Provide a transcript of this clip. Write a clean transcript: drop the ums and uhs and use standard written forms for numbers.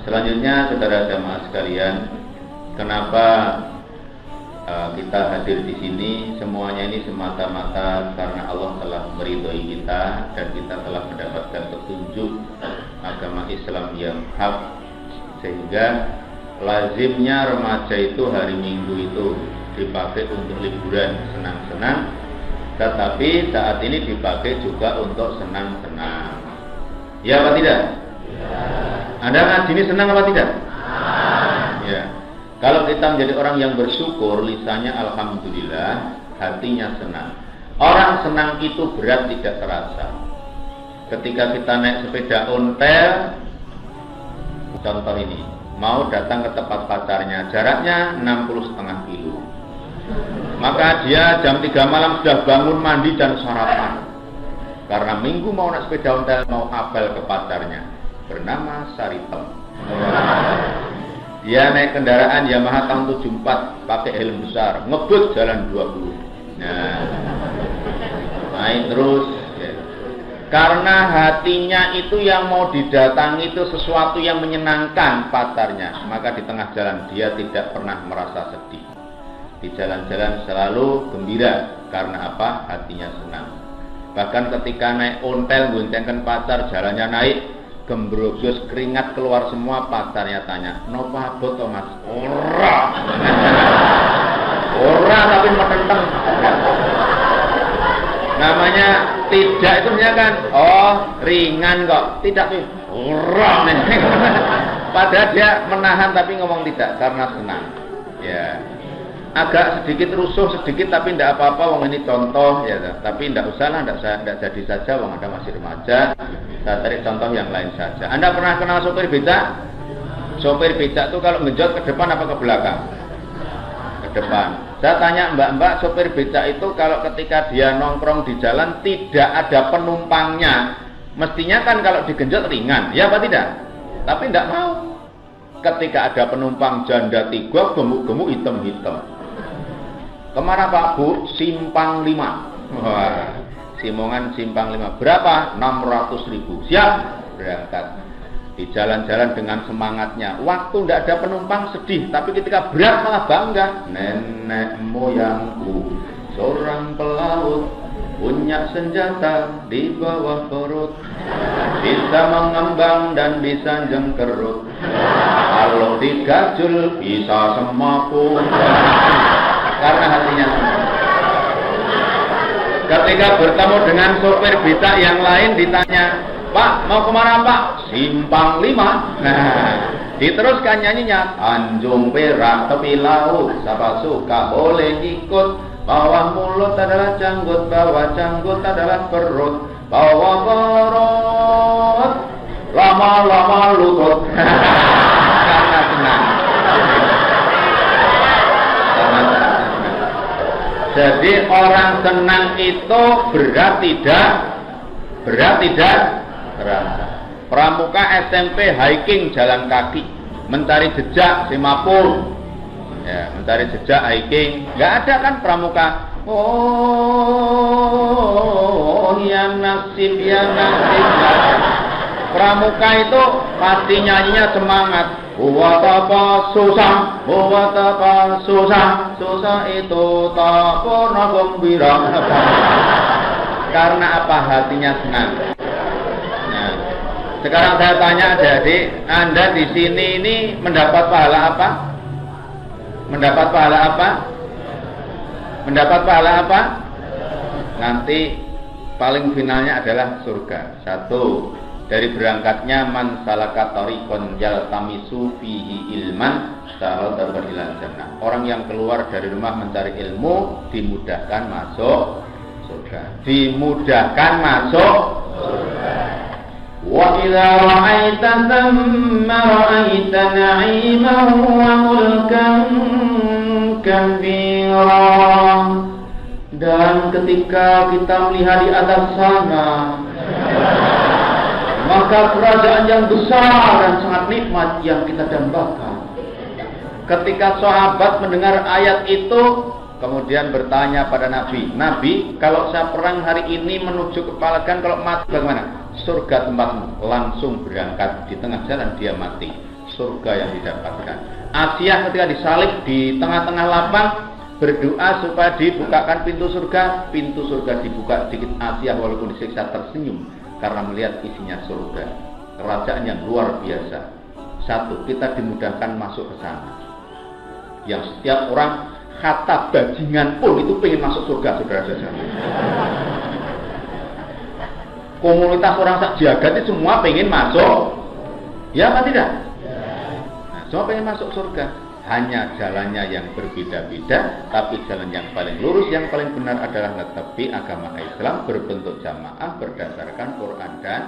Selanjutnya, saudara jamaah sekalian, kenapa kita hadir di sini? Semuanya ini semata-mata karena Allah telah meridhoi kita dan kita telah mendapatkan petunjuk agama Islam yang hak, sehingga lazimnya remaja itu hari Minggu itu dipakai untuk liburan, senang-senang, tetapi saat ini dipakai juga untuk senang-senang. Ya apa tidak? Ya. Anda ngaji ini senang apa tidak? Ya. Kalau kita menjadi orang yang bersyukur, lisannya alhamdulillah, hatinya senang. Orang senang itu berat tidak terasa. Ketika kita naik sepeda ontel, contoh ini, mau datang ke tempat pacarnya, jaraknya 60,5 kilo. Maka dia jam 3 malam sudah bangun, mandi dan sarapan. Karena Minggu mau naik sepeda ontel, mau apel ke pacarnya, bernama Saritem. Dia naik kendaraan Yamaha tahun 74, pakai helm besar, ngebut jalan 20. Nah, naik terus. Ya. Karena hatinya itu yang mau didatangi itu sesuatu yang menyenangkan pacarnya, maka di tengah jalan dia tidak pernah merasa sedih. Di jalan-jalan selalu gembira. Karena apa? Hatinya senang. Bahkan ketika naik ontel, goncengkan pacar, jalannya naik, gembrogos, keringat keluar semua, pacarnya tanya, "Nopo abot to, Mas?" Ora. Ora tapi metenteng. Namanya tidak itu sebenarnya kan, oh ringan kok, tidak tuh. Ora. Padahal dia menahan tapi ngomong tidak karena senang. Ya. Agak sedikit rusuh sedikit tapi tidak apa-apa, wong ini contoh ya, tapi tidak usahlah, tidak jadi saja, wong Anda masih remaja. Saya tarik contoh yang lain saja. Anda pernah kenal sopir becak? Sopir becak itu kalau ngejot ke depan apa ke belakang? Ke depan. Saya tanya mbak-mbak, sopir becak itu kalau ketika dia nongkrong di jalan tidak ada penumpangnya, mestinya kan kalau digenjot ringan, ya apa tidak? Tapi tidak mau. Ketika ada penumpang janda 3, gemuk-gemuk, hitam-hitam. Kemana Pak Bu? Simpang 5. Wah, Simongan Simpang 5. Berapa? 600.000. Siap, berangkat. Di jalan-jalan dengan semangatnya. Waktu tidak ada penumpang sedih, tapi ketika berat malah bangga. Nenek moyangku seorang pelaut, punya senjata di bawah perut, bisa mengembang dan bisa jengkerut, kalau digajul bisa semaput. Karena hatinya senang. Ketika bertemu dengan sopir becak yang lain ditanya, "Pak, mau kemana Pak?" "Simpang 5. Nah, diteruskan nyanyinya, "Tanjung Perak tepi laut, siapa suka boleh ikut. Bawah mulut adalah janggut, bawah janggut adalah perut, bawah perut lama-lama lutut." Karena senang. Jadi orang senang itu berat tidak terasa. Pramuka SMP hiking jalan kaki, mencari jejak Simapur, ya, mencari jejak hiking, nggak ada kan pramuka. Oh ya nasib ya nasib. Pramuka itu pasti nyanyinya semangat. Buat apa susah, buat apa susah, susah itu tak pernah gembira. Karena apa? Hatinya senang. Nah, sekarang saya tanya adik-adik, Anda di sini ini mendapat pahala apa? Mendapat pahala apa? Mendapat pahala apa? Nanti paling finalnya adalah surga. 1. Dari berangkatnya man salaka tariqan yaltamisu fihi ilman sahal ilal jannah. Orang yang keluar dari rumah mencari ilmu dimudahkan masuk surga. Dimudahkan masuk surga. Wa idza ra'aita thamma ra'aita na'iman wa mulkan kabira. Dan ketika kita melihat di atas sana, maka kerajaan yang besar dan sangat nikmat yang kita dambakan. Ketika sahabat mendengar ayat itu, kemudian bertanya pada Nabi, "Nabi, kalau saya perang hari ini menuju ke Palagan, kalau mati bagaimana?" "Surga tempatmu." Langsung berangkat, di tengah jalan dia mati. surga yang didapatkan. Asiyah ketika disalib di tengah-tengah lapang berdoa supaya dibukakan pintu surga dibuka sedikit. Asiyah walaupun disiksa tersenyum karena melihat isinya surga, kerajaan yang luar biasa. Satu, kita dimudahkan masuk ke sana. Yang setiap orang kata bajingan pun itu pengen masuk surga, saudara-saudara. Komunitas orang sak jagat itu semua pengen masuk, ya apa tidak? Nah, semua pengen masuk surga. Hanya jalannya yang berbeda-beda, tapi jalan yang paling lurus, yang paling benar adalah menetapi agama Islam berbentuk jamaah berdasarkan Quran dan